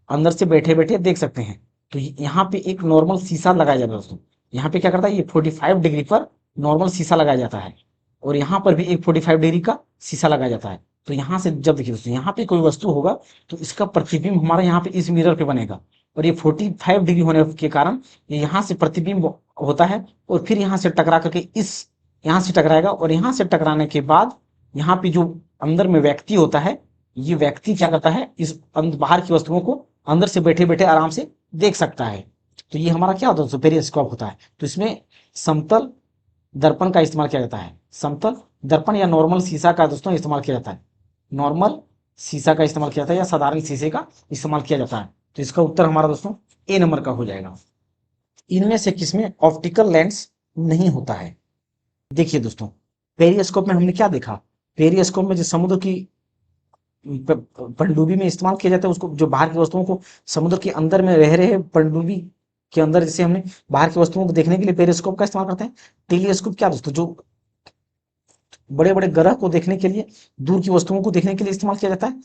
अंदर से बैठे बैठे देख सकते हैं। तो यहाँ पे एक नॉर्मल शीशा लगाया जाता है दोस्तों। यहाँ पे क्या करता है, ये 45 डिग्री पर नॉर्मल शीशा लगाया जाता है, और यहाँ पर भी एक 45 डिग्री का शीशा लगाया जाता है। तो यहाँ से जब देखिए दोस्तों, यहाँ पे कोई वस्तु होगा तो इसका प्रतिबिंब हमारा यहाँ पे इस मिरर पे बनेगा, और ये 45 डिग्री होने के कारण ये यहाँ से प्रतिबिंब होता है, और फिर यहाँ से टकरा करके इस यहाँ से टकराएगा, और यहाँ से टकराने के बाद यहाँ पे जो अंदर में व्यक्ति होता है, ये व्यक्ति क्या करता है, इस बाहर की वस्तुओं को अंदर से बैठे बैठे आराम से देख सकता है। तो ये हमारा क्या होता है दोस्तों, पेरिस्कोप होता है। तो इसमें समतल दर्पण का इस्तेमाल किया जाता है, समतल दर्पण या नॉर्मल शीशा का दोस्तों इस्तेमाल किया जाता है। नॉर्मल शीशा का इस्तेमाल किया जाता है या साधारण शीशे का इस्तेमाल किया जाता है। तो इसका उत्तर हमारा दोस्तों ए नंबर का हो जाएगा। इनमें से किसमें ऑप्टिकल लेंस नहीं होता है। देखिए दोस्तों, पेरिस्कोप में हमने क्या देखा, पेरिस्कोप में जो समुद्र की पनडुब्बी में इस्तेमाल किया जाता है, उसको जो बाहर की वस्तुओं को समुद्र के अंदर में रह रहे पनडुब्बी के अंदर, जैसे हमने बाहर की वस्तुओं को देखने के लिए पेरिस्कोप का इस्तेमाल करते हैं। टेलीस्कोप क्या दोस्तों, जो बड़े बड़े ग्रह को देखने के लिए, दूर की वस्तुओं को देखने के लिए इस्तेमाल किया जाता है।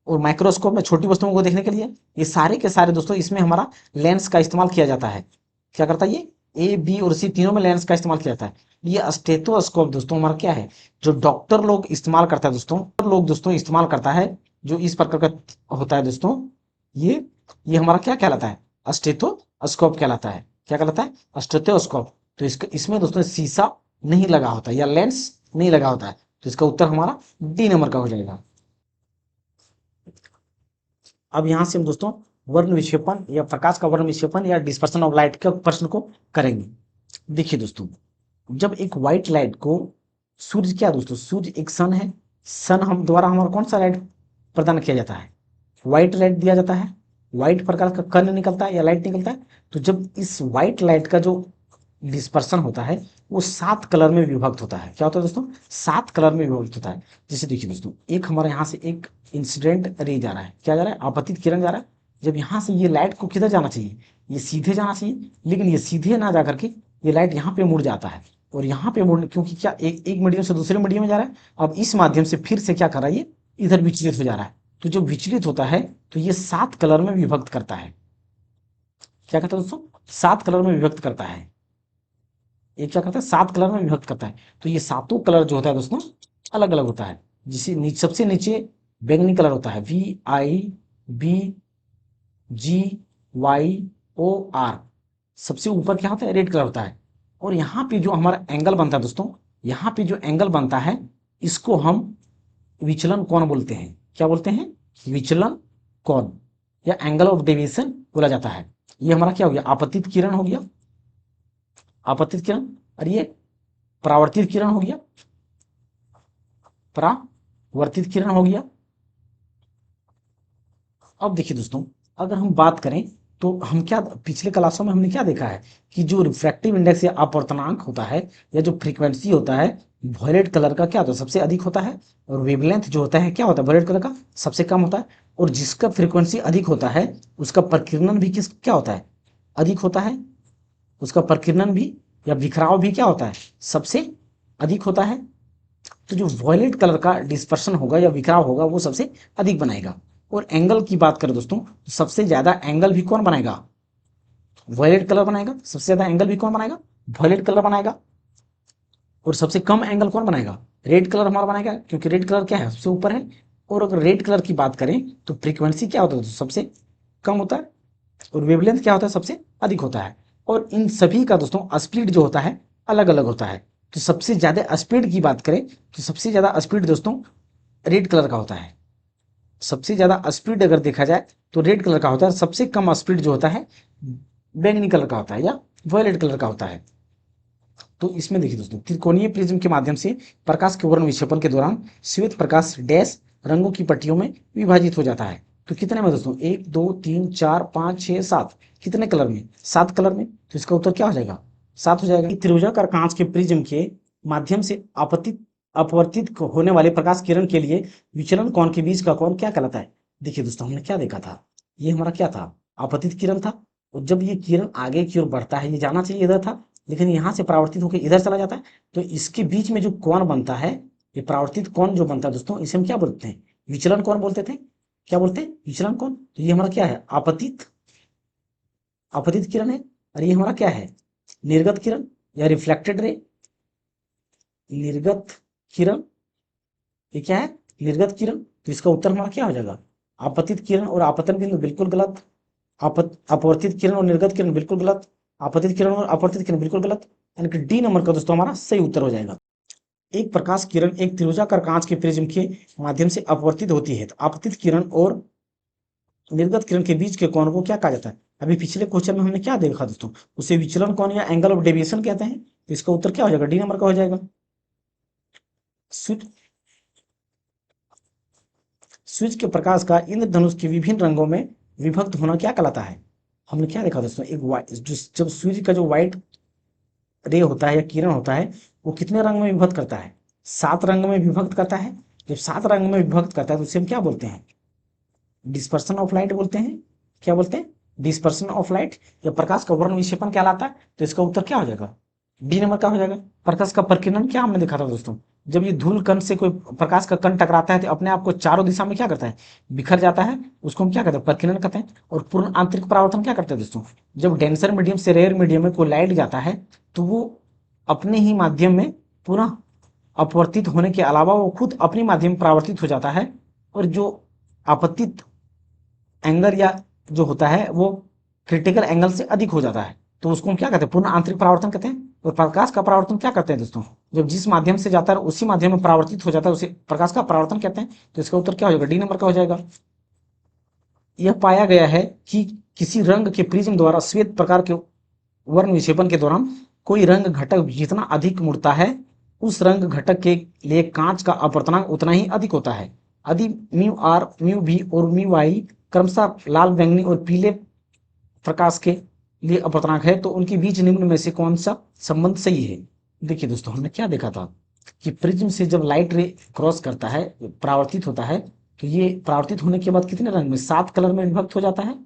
और माइक्रोस्कोप में छोटी वस्तुओं को देखने के लिए। ये सारे के सारे दोस्तों इसमें हमारा लेंस का इस्तेमाल किया जाता है। क्या करता है ये, ए बी और सी तीनों में लेंस का इस्तेमाल किया जाता है। ये स्टेथोस्कोप दोस्तों हमारा क्या है, जो डॉक्टर लोग इस्तेमाल करता है दोस्तों, डॉक्टर लोग दोस्तों इस्तेमाल करता है, जो इस प्रकार का होता है दोस्तों। ये ये हमारा क्या कहलाता है, स्टेथोस्कोप कहलाता है। क्या कहलाता है, स्टेथोस्कोप। तो इसका इसमें दोस्तों शीशा नहीं लगा होता या लेंस नहीं लगा होता है। तो इसका उत्तर हमारा डी नंबर का हो जाएगा। अब यहां से हम दोस्तों वर्ण विक्षेपण या प्रकाश का वर्ण विक्षेपण या डिस्पर्सन ऑफ लाइट के प्रश्न को करेंगे। देखिए दोस्तों, जब एक व्हाइट लाइट को, सूर्य क्या दोस्तों, सूर्य एक सन है, सन हम द्वारा हमारा कौन सा लाइट प्रदान किया जाता है, व्हाइट लाइट दिया जाता है। व्हाइट प्रकाश का कण निकलता है या लाइट निकलता है। तो जब इस व्हाइट लाइट का जो डिस्पर्सन होता है वो 7 कलर में विभक्त होता है। क्या होता है दोस्तों, 7 कलर में विभक्त होता है। जैसे देखिए दोस्तों, एक हमारे यहाँ से एक इंसिडेंट रे जा रहा है, क्या जा रहा है, आपतित किरण जा रहा है। जब यहाँ से ये लाइट को किधर जाना चाहिए, ये सीधे जाना चाहिए, लेकिन ये सीधे ना जा करके ये लाइट यहाँ पे मुड़ जाता है। और यहाँ पे मुड़, क्योंकि क्या एक मीडियम से दूसरे मीडियम में जा रहा है, अब इस माध्यम से फिर से क्या कर रहा है, ये इधर विचलित हो जा रहा है। तो जो विचलित होता है तो ये 7 कलर में विभक्त करता है। क्या कहता है दोस्तों, 7 कलर में विभक्त करता है। एक क्या करता है, 7 कलर में विभक्त करता है। तो ये सातों कलर जो होता है दोस्तों अलग अलग होता है। जिसे सबसे नीचे बैंगनी कलर होता है, VIBGYOR। सबसे ऊपर क्या होता है, रेड कलर होता है। और यहाँ पे जो हमारा एंगल बनता है दोस्तों, यहाँ पे जो एंगल बनता है इसको हम विचलन कोण बोलते हैं। क्या बोलते हैं, विचलन कोण या एंगल ऑफ डेविएशन बोला जाता है। ये हमारा क्या हो गया, आपतित किरण हो गया, आपतित किरण। और ये परावर्तित किरण हो गया, परावर्तित किरण हो गया। अब देखिए दोस्तों, अगर हम बात करें तो हम क्या, पिछले क्लासों में हमने क्या देखा है कि जो रिफ्रैक्टिव इंडेक्स या अपवर्तनांक होता है या जो फ्रीक्वेंसी होता है वॉयलेट कलर का क्या होता है, सबसे अधिक होता है। और वेवलेंथ जो होता है क्या होता है, वॉयलेट कलर का सबसे कम होता है। और जिसका फ्रीक्वेंसी अधिक होता है उसका प्रकीर्णन भी किस क्या होता है, अधिक होता है। उसका प्रकीर्णन भी या बिखराव भी क्या होता है, सबसे अधिक होता है। तो जो वॉयलेट कलर का डिस्पर्शन होगा या बिखराव होगा वो सबसे अधिक बनाएगा। और एंगल की बात करें दोस्तों तो सबसे ज्यादा एंगल भी कौन बनाएगा, वॉयलेट कलर बनाएगा। सबसे ज्यादा एंगल भी कौन बनाएगा, वॉयलेट कलर बनाएगा। और सबसे कम एंगल कौन बनाएगा, रेड कलर हमारा बनाएगा, क्योंकि रेड कलर क्या है, सबसे ऊपर है। और अगर रेड कलर की बात करें तो फ्रीक्वेंसी क्या होता है, सबसे कम होता है। और वेवलेंथ क्या होता है, सबसे अधिक होता है। और इन सभी का दोस्तों स्पीड जो होता है अलग अलग होता है। तो सबसे ज्यादा स्पीड की बात करें तो सबसे ज्यादा स्पीड दोस्तों रेड कलर का होता है। सबसे ज्यादा स्पीड अगर देखा जाए तो रेड कलर का होता है। सबसे कम स्पीड जो होता है बैंगनी कलर का होता है या वॉयलेट कलर का होता है। तो इसमें देखिए दोस्तों, त्रिकोणीय प्रिज्म के माध्यम से प्रकाश के वर्ण विक्षेपण के दौरान श्वेत प्रकाश डैश रंगों की पट्टियों में विभाजित हो जाता है। तो कितने में दोस्तों, 1 2 3 4 5 6 7, कितने कलर में, 7 कलर में। तो इसका उत्तर क्या हो जाएगा, 7 हो जाएगा। त्रिभुजाकार कांच के प्रिज्म के माध्यम से आपतित अपवर्तित होने वाले प्रकाश किरण के लिए विचलन कोण के बीच का कोण क्या कहलाता है। देखिए दोस्तों, हमने क्या देखा था, ये हमारा क्या था, आपतित किरण था। और जब ये किरण आगे की ओर बढ़ता है, ये जाना चाहिए इधर था, लेकिन यहाँ से परावर्तित होकर इधर चला जाता है। तो इसके बीच में जो कोण बनता है, ये परावर्तित कोण जो बनता है दोस्तों, इसे हम क्या बोलते हैं, विचलन कोण बोलते थे। क्या बोलते हैं, विचलन कोण। तो ये हमारा क्या है, आपतित आपतित किरण है। और ये हमारा क्या है, निर्गत किरण या रिफ्लेक्टेड रे, निर्गत किरण। ये क्या है, निर्गत किरण। तो इसका उत्तर हमारा क्या हो जाएगा, आपतित किरण और आपतन बिंदु बिल्कुल गलत। अपवर्तित किरण और निर्गत किरण बिल्कुल गलत। आपतित किरण और अपवर्तित किरण बिल्कुल गलत। यानी कि डी नंबर का दोस्तों हमारा सही उत्तर हो जाएगा। एक प्रकाश किरण एक त्रिभुजाकार कांच के प्रिज्म के माध्यम से अपवर्तित होती है। तो आपतित किरण और निर्गत किरण के बीच के कोण को क्या कहा जाता है। अभी पिछले क्वेश्चन में हमने क्या देखा दोस्तों, उसे विचलन कोण या एंगल ऑफ डेविएशन कहते हैं। तो इसका उत्तर क्या हो जाएगा, डी नंबर का हो जाएगा। स्विच स्विच के प्रकाश का इंद्रधनुष के विभिन्न रंगों में विभक्त होना क्या कहलाता है। हमने क्या देखा दोस्तों, एक जब सूर्य का जो व्हाइट रे होता है या किरण होता है वो कितने रंग में विभक्त करता है, 7 रंग में विभक्त करता है। जब 7 रंग में विभक्त करता है तो उसे हम क्या बोलते हैं, डिस्पर्सन ऑफ लाइट बोलते हैं। क्या बोलते हैं, डिस्पर्सन ऑफ लाइट या प्रकाश का वर्ण विक्षेपण कहलाता है। तो इसका उत्तर क्या हो जाएगा, डी नंबर का हो जाएगा। प्रकाश का प्रकीर्णन क्या हमने देखा था दोस्तों, जब ये धूल कण से कोई प्रकाश का कण टकराता है तो अपने आप को चारों दिशा में क्या करता है, बिखर जाता है। उसको हम क्या कहते हैं, प्रकीर्णन कहते हैं। और पूर्ण आंतरिक परावर्तन क्या करते हैं दोस्तों, जब डेंसर मीडियम से रेयर मीडियम में कोई लाइट जाता है तो वो अपने ही माध्यम में पुनः अपवर्तित होने के अलावा वो खुद अपने माध्यम में परावर्तित हो जाता है। और जो आपतित एंगल या जो होता है वो क्रिटिकल एंगल से अधिक हो जाता है। तो उसको हम क्या कहते हैं, पूर्ण आंतरिक परावर्तन कहते हैं। और प्रकाश का परावर्तन क्या करते हैं दोस्तों, जब जिस माध्यम से जाता है उसी माध्यम में परावर्तित हो जाता है उसे प्रकाश का परावर्तन कहते हैं। तो इसका उत्तर क्या हो जाएगा, डी नंबर का हो जाएगा। यह पाया गया है कि किसी रंग के प्रिज्म द्वारा श्वेत प्रकार के वर्ण विक्षेपण के दौरान कोई रंग घटक जितना अधिक मुड़ता है उस रंग घटक के लिए कांच का अपवर्तनांक उतना ही अधिक होता है। यदि म्यू आर, म्यू बी और म्यू वाई क्रमशः लाल, बैंगनी और पीले प्रकाश के लिए अपवर्तनांक है तो उनके बीच निम्न में से कौन सा संबंध सही है। देखिए दोस्तों, हमने क्या देखा था कि प्रिज्म से जब लाइट रे क्रॉस करता है, परावर्तित होता है, तो ये परावर्तित होने के बाद कितने रंग में, 7 कलर में विभक्त हो जाता है।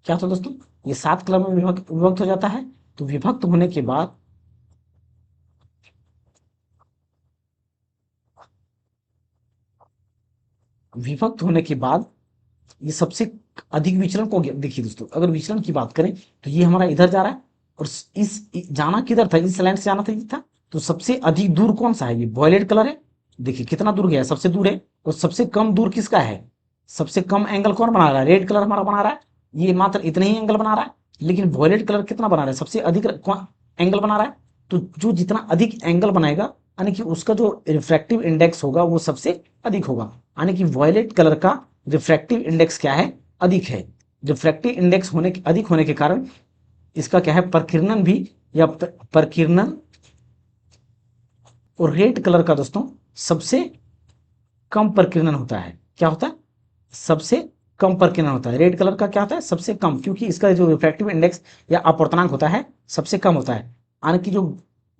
क्या था दोस्तों, ये 7 कलर में विभक्त हो जाता है। तो विभक्त होने के बाद विभक्त होने के बाद ये सबसे अधिक विचलन को, देखिए दोस्तों, अगर विचलन की बात करें तो ये हमारा इधर जा रहा है और जाना किधर था, इस लाइन से जाना था, ये था। तो सबसे अधिक दूर कौन सा है, ये वॉयलेट कलर है। देखिए कितना दूर गया, सबसे दूर है। और सबसे कम दूर किसका है, सबसे कम एंगल कौन बना रहा है, रेड कलर हमारा बना रहा है। ये मात्र इतने ही एंगल बना रहा है, लेकिन वॉयलेट कलर कितना बना रहा है, सबसे अधिक एंगल बना रहा है। तो जो जितना अधिक एंगल बनाएगा, यानी कि उसका जो रिफ्रैक्टिव इंडेक्स होगा वो सबसे अधिक होगा। यानी कि वॉयलेट कलर का रिफ्रैक्टिव इंडेक्स क्या है, अधिक है। रिफ्रैक्टिव इंडेक्स अधिक होने के कारण इसका क्या है, प्रकीर्णन भी, या प्रकीर्णन, और रेड कलर का दोस्तों सबसे कम प्रकीर्णन होता है। क्या होता है, सबसे कम प्रकीर्णन होता है। रेड कलर का क्या होता है, सबसे कम, क्योंकि इसका जो रिफ्रैक्टिव इंडेक्स या अपवर्तनांक होता है सबसे कम होता है। यानी कि जो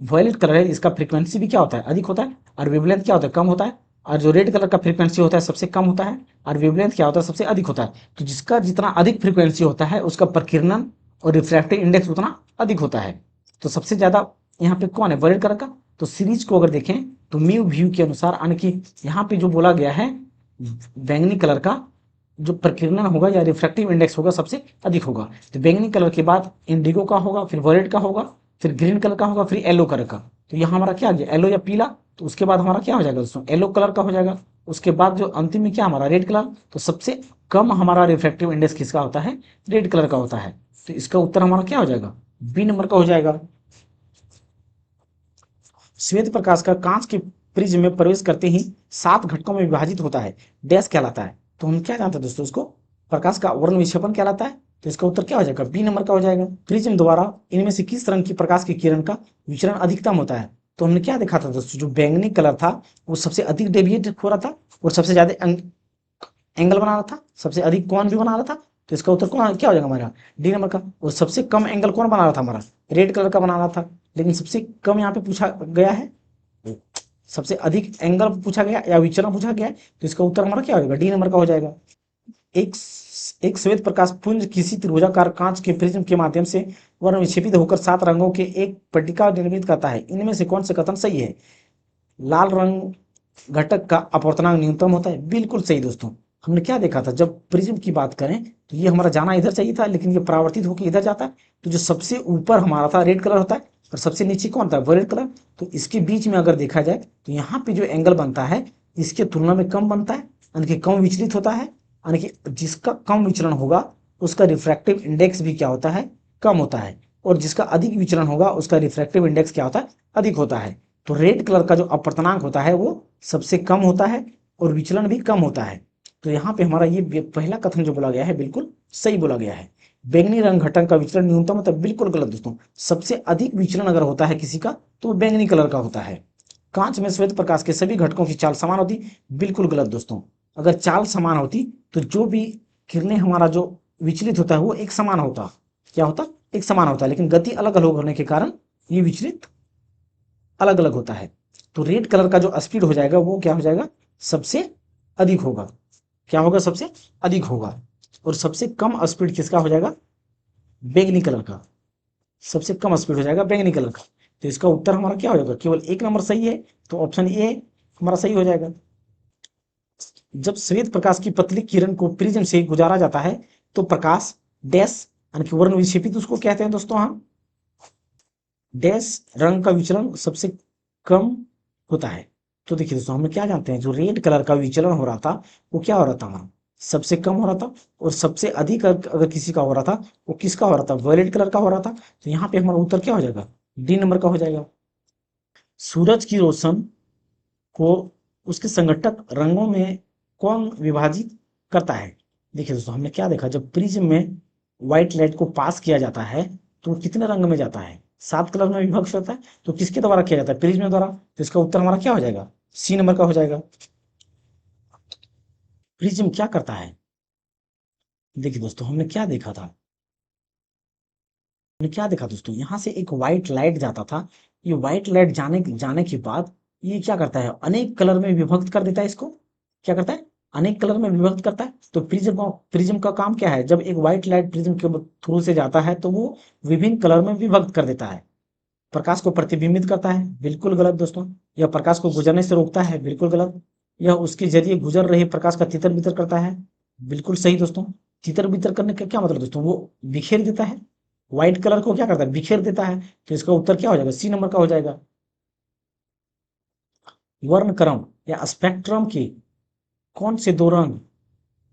वॉयलेट कलर है इसका फ्रीक्वेंसी भी क्या होता है, अधिक होता है, और वेवलेंथ क्या होता है, कम होता है। और जो रेड कलर का फ्रीक्वेंसी होता है सबसे कम होता है, और वेवलेंथ क्या होता है, सबसे अधिक होता है। तो जिसका जितना अधिक फ्रीक्वेंसी होता है उसका प्रकीर्णन और रिफ्रैक्टिव इंडेक्स उतना अधिक होता है। तो सबसे ज्यादा यहाँ पे कौन है, वॉयलेट कलर का। तो सीरीज को अगर देखें तो म्यू व्यू के अनुसार, यानी कि यहाँ पे जो बोला गया है, बैंगनी कलर का जो प्रकीर्णन होगा या रिफ्रैक्टिव इंडेक्स होगा सबसे अधिक होगा। तो बैंगनी कलर के बाद इंडिगो का होगा, फिर वॉयलेट का होगा, फिर ग्रीन कलर का होगा, फिर येलो कलर का। तो यहाँ हमारा क्या आ गया, येलो या पीला। तो उसके बाद हमारा क्या हो जाएगा दोस्तों, येलो कलर का हो जाएगा। उसके बाद जो अंतिम में क्या हमारा, रेड कलर। तो सबसे कम हमारा रिफ्रैक्टिव इंडेक्स किसका होता है, रेड कलर का होता है। तो इसका उत्तर हमारा क्या हो जाएगा, बी नंबर का हो जाएगा। श्वेत प्रकाश का कांच के प्रिज्म में प्रवेश करते ही 7 घटकों में विभाजित होता है, डैश कहलाता है। तो हम क्या जानते हैं दोस्तों, इसको प्रकाश का वर्ण विक्षेपण कहलाता है। तो इसका उत्तर क्या हो जाएगा, बी नंबर का हो जाएगा। प्रिज्म द्वारा इनमें से किस रंग की प्रकाश की किरण का विचरण अधिकतम होता है। तो हमने क्या देखा था दोस्तों, जो बैंगनी कलर था वो सबसे अधिक डेविएट हो रहा था और सबसे ज्यादा एंगल बना रहा था, सबसे अधिक कौन भी बना रहा था। तो इसका उत्तर कौन क्या हो जाएगा हमारा, डी नंबर का। और सबसे कम एंगल कौन बना रहा था, हमारा रेड कलर का बना रहा था। लेकिन सबसे कम यहाँ पे पूछा गया है, सबसे अधिक एंगल पूछा गया या विचरण पूछा गया है। तो इसका उत्तर हमारा क्या हो जाएगा, डी नंबर का हो जाएगा। एक एक श्वेत प्रकाश पुंज किसी त्रिभुजाकार कांच के प्रिज्म के माध्यम से वर्ण विक्षेपित होकर 7 रंगों के एक पट्टिका निर्मित करता है, इनमें से कौन सा कथन सही है। लाल रंग घटक का अपवर्तनांक न्यूनतम होता है, बिल्कुल सही दोस्तों। हमने क्या देखा था, जब प्रिज्म की बात करें तो ये हमारा जाना इधर चाहिए था, लेकिन ये परावर्तित होकर इधर जाता है। तो जो सबसे ऊपर हमारा था रेड कलर होता है, और सबसे नीचे कौन था, वॉयलेट कलर। तो इसके बीच में अगर देखा जाए तो यहाँ पे जो एंगल बनता है इसके तुलना में कम बनता है, यानी कि कम विचलित होता है। यानी कि जिसका कम विचलन होगा उसका रिफ्रैक्टिव इंडेक्स भी क्या होता है, कम होता है। और जिसका अधिक विचलन होगा उसका रिफ्रैक्टिव इंडेक्स क्या होता है, अधिक होता है। तो रेड कलर का जो अपवर्तनांक होता है वो सबसे कम होता है और विचलन भी कम होता है। तो यहाँ पे हमारा ये पहला कथन जो बोला गया है बिल्कुल सही बोला गया है। बैंगनी रंग घटक का विचलन न्यूनतम होता है, बिल्कुल गलत दोस्तों। सबसे अधिक विचलन अगर होता है किसी का तो वो बैंगनी कलर का होता है। कांच में श्वेत प्रकाश के सभी घटकों की चाल समान होती, बिल्कुल गलत दोस्तों। अगर चाल समान होती तो जो भी किरणें हमारा जो विचलित होता है वो एक समान होता, क्या होता, एक समान होता है। लेकिन गति अलग अलग होने के कारण ये विचलित अलग अलग होता है। तो रेड कलर का जो स्पीड हो जाएगा वो क्या हो जाएगा, सबसे अधिक होगा। क्या होगा, सबसे अधिक होगा। और सबसे कम स्पीड किसका हो जाएगा, बैंगनी कलर का। सबसे कम स्पीड हो जाएगा बैंगनी कलर का। तो इसका उत्तर हमारा क्या हो जाएगा, केवल एक नंबर सही है, तो ऑप्शन ए हमारा सही हो जाएगा। जब श्वेत प्रकाश की पतली किरण को प्रिज्म से गुजारा जाता है तो प्रकाश डैश, यानी कि वर्ण विक्षेपित उसको कहते हैं दोस्तों हम। डैश रंग का विचलन सबसे कम होता है। तो देखिए दोस्तों, हम क्या जानते हैं, जो रेड कलर का विचलन हो रहा था वो क्या हो रहा था हमारा, सबसे कम हो रहा था। और सबसे अधिक अगर किसी का हो रहा था वो किसका हो रहा था, वॉयलेट कलर का हो रहा था। तो यहाँ पे हमारा उत्तर क्या हो जाएगा, डी नंबर का हो जाएगा। सूरज की रोशन को उसके संघटक रंगों में कौन विभाजित करता है। देखिए दोस्तों, हमने क्या देखा, जब प्रिज्म में व्हाइट लाइट को पास किया जाता है तो वो कितने रंग में जाता है, 7 कलर में विभक्त होता है। तो किसके द्वारा किया जाता है, प्रिज्म द्वारा। तो इसका उत्तर हमारा क्या हो जाएगा, सी नंबर का हो जाएगा। प्रिज्म क्या करता है, देखिए दोस्तों, हमने क्या देखा दोस्तों, यहाँ से एक व्हाइट लाइट जाता था। ये व्हाइट लाइट जाने जाने के बाद ये क्या करता है, अनेक कलर में विभक्त कर देता है इसको। क्या करता है, अनेक कलर में विभक्त करता है। तो प्रिज्म का काम क्या है, जब एक व्हाइट लाइट प्रिज्म के थ्रू से जाता है तो वो विभिन्न कलर में विभक्त कर देता है। प्रकाश को प्रतिबिंबित करता है, बिल्कुल गलत दोस्तों। यह प्रकाश को गुजरने से रोकता है, बिल्कुल गलत। यह उसके जरिए गुजर रहे प्रकाश का तितर बितर करता है, बिल्कुल सही दोस्तों। तितर बितर करने का क्या मतलब दोस्तों, वो बिखेर देता है, व्हाइट कलर को क्या करता है, बिखेर देता है। तो इसका उत्तर क्या हो जाएगा, सी नंबर का हो जाएगा। वर्णक्रम या स्पेक्ट्रम के कौन से दो रंग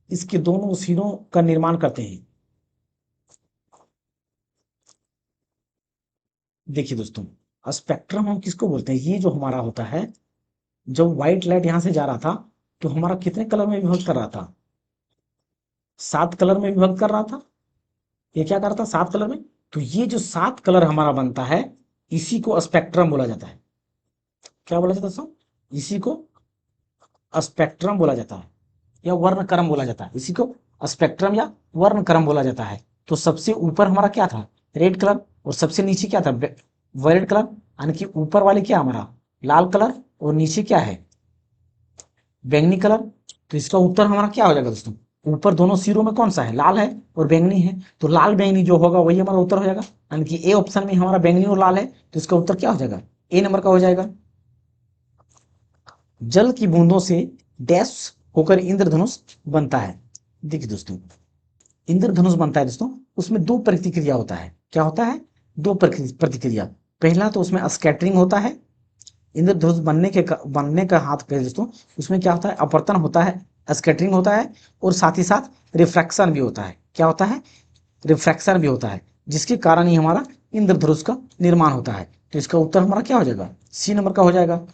इसके दोनों सिरों का निर्माण करते हैं। देखिए दोस्तों, स्पेक्ट्रम हम किसको बोलते हैं, ये जो हमारा होता है, जब व्हाइट लाइट यहां से जा रहा था तो हमारा कितने कलर में विभक्त कर रहा था, 7 कलर में विभक्त कर रहा था। ये क्या करता है, 7 कलर में। तो ये जो 7 कलर हमारा बनता है, इसी को स्पेक्ट्रम बोला जाता है। क्या बोला जाता है दोस्तों, इसी को स्पेक्ट्रम बोला जाता है या वर्णक्रम बोला जाता है। इसी को स्पेक्ट्रम या वर्णक्रम बोला जाता है। तो सबसे ऊपर हमारा क्या था, रेड कलर, और सबसे नीचे क्या था, वायलेट कलर। यानी कि ऊपर वाले क्या हमारा लाल कलर, और नीचे क्या है, बैंगनी कलर। तो इसका उत्तर हमारा क्या हो जाएगा दोस्तों, ऊपर दोनों सिरों में कौन सा है, लाल है और बैंगनी है। तो लाल बैंगनी जो होगा वही हमारा उत्तर हो जाएगा। यानी कि ए ऑप्शन में हमारा बैंगनी और लाल है, तो इसका उत्तर क्या हो जाएगा, ए नंबर का हो जाएगा। जल की बूंदों से डैश होकर इंद्रधनुष बनता है। देखिए दोस्तों, इंद्रधनुष बनता है दोस्तों, उसमें दो प्रतिक्रिया होता है। क्या होता है, दो प्रतिक्रिया। पहला तो उसमें स्कैटरिंग होता है, इंद्रधनुष बनने का हाथ पे दोस्तों, उसमें क्या होता है, अपवर्तन होता है, स्कैटरिंग होता है, और साथ ही साथ रिफ्रैक्शन भी होता है। क्या होता है, रिफ्रैक्शन भी होता है, जिसके कारण ही हमारा इंद्रधनुष का निर्माण होता है। तो इसका उत्तर हमारा क्या हो जाएगा, सी नंबर का हो जाएगा।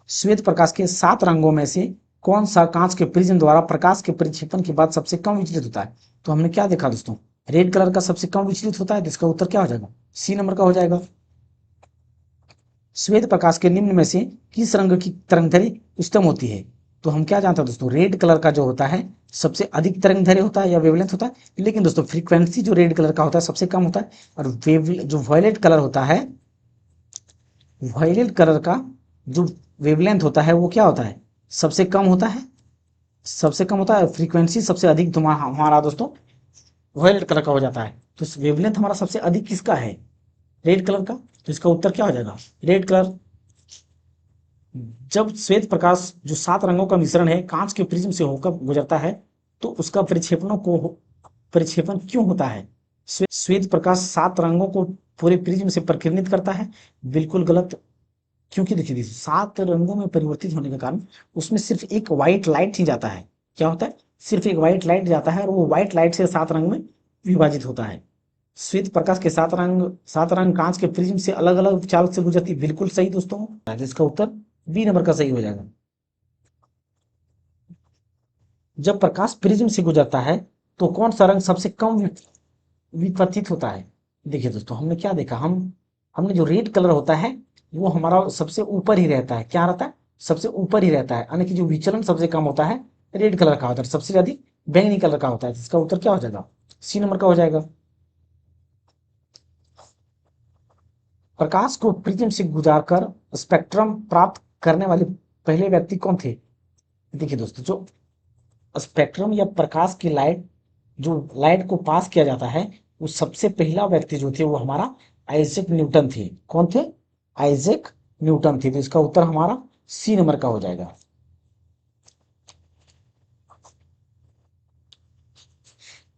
श्वेत प्रकाश के 7 रंगों में से कौन सा कांच के प्रिज्म द्वारा प्रकाश के परिक्षेपण के बाद सबसे कम विचलित होता है। तो हमने क्या देखा दोस्तों, रेड कलर का सबसे कम विचलित होता है। तो इसका उत्तर क्या हो जाएगा, सी नंबर का हो जाएगा। श्वेत प्रकाश के निम्न में से किस रंग की तरंगदैर्घ्य उच्चतम होती है। तो हम क्या जानते हैं दोस्तों, रेड कलर का जो होता है सबसे अधिक तरंगदैर्घ्य होता है या वेवलेंथ होता है। लेकिन दोस्तों फ्रीक्वेंसी जो रेड कलर का होता है सबसे कम होता है। और जो वायलेट कलर होता है, वायलेट कलर का जो वेवलेंथ होता है वो क्या होता है, सबसे कम होता है। सबसे कम होता है, फ्रीक्वेंसी सबसे अधिक तुम्हारा हमारा दोस्तों वायलेट कलर का हो जाता है। तो वेवलेंथ हमारा सबसे अधिक किसका है, रेड कलर का। तो इसका उत्तर क्या हो जाएगा, रेड कलर। जब श्वेत प्रकाश जो 7 रंगों का मिश्रण है कांच के प्रिज्म से होकर गुजरता है, तो उसका परिक्षेपण क्यों होता है। श्वेत प्रकाश 7 रंगों को पूरे प्रिज्म से प्रकीर्णित करता है, बिल्कुल गलत। क्योंकि देखिए 7 रंगों में परिवर्तित होने के कारण उसमें सिर्फ एक व्हाइट लाइट ही जाता है। क्या होता है, सिर्फ एक व्हाइट लाइट जाता है, और वो व्हाइट लाइट से 7 रंग में विभाजित होता है। श्वेत प्रकाश के 7 रंग कांच के प्रिज्म से अलग अलग चाल से गुजरती, बिल्कुल सही दोस्तों। इसका उत्तर बी नंबर का सही हो जाएगा। जब प्रकाश प्रिज्म से गुजरता है तो कौन सा रंग सबसे कम विपथित होता है। देखिए दोस्तों, हमने क्या देखा, हमने जो रेड कलर होता है वो हमारा सबसे ऊपर ही रहता है। क्या रहता है, सबसे ऊपर ही रहता है। यानी कि जो विचलन सबसे कम होता है रेड कलर का होता है, सबसे अधिक बैंगनी कलर का होता है। इसका उत्तर क्या हो जाएगा, सी नंबर का हो जाएगा। प्रकाश को प्रिज्म से गुजारकर स्पेक्ट्रम प्राप्त करने वाले पहले व्यक्ति कौन थे। देखिए दोस्तों, जो स्पेक्ट्रम या प्रकाश की लाइट, जो लाइट को पास किया जाता है, वो सबसे पहला व्यक्ति जो थे वो हमारा आइजैक न्यूटन थे। कौन थे, आइजैक न्यूटन थे। तो इसका उत्तर हमारा सी नंबर का हो जाएगा।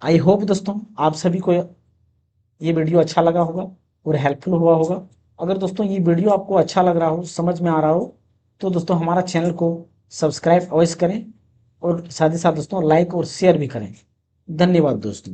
आई होप दोस्तों आप सभी को ये वीडियो अच्छा लगा होगा और हेल्पफुल हुआ होगा। अगर दोस्तों ये वीडियो आपको अच्छा लग रहा हो, समझ में आ रहा हो, तो दोस्तों हमारा चैनल को सब्सक्राइब अवश्य करें, और साथ ही साथ दोस्तों लाइक और शेयर भी करें। धन्यवाद दोस्तों।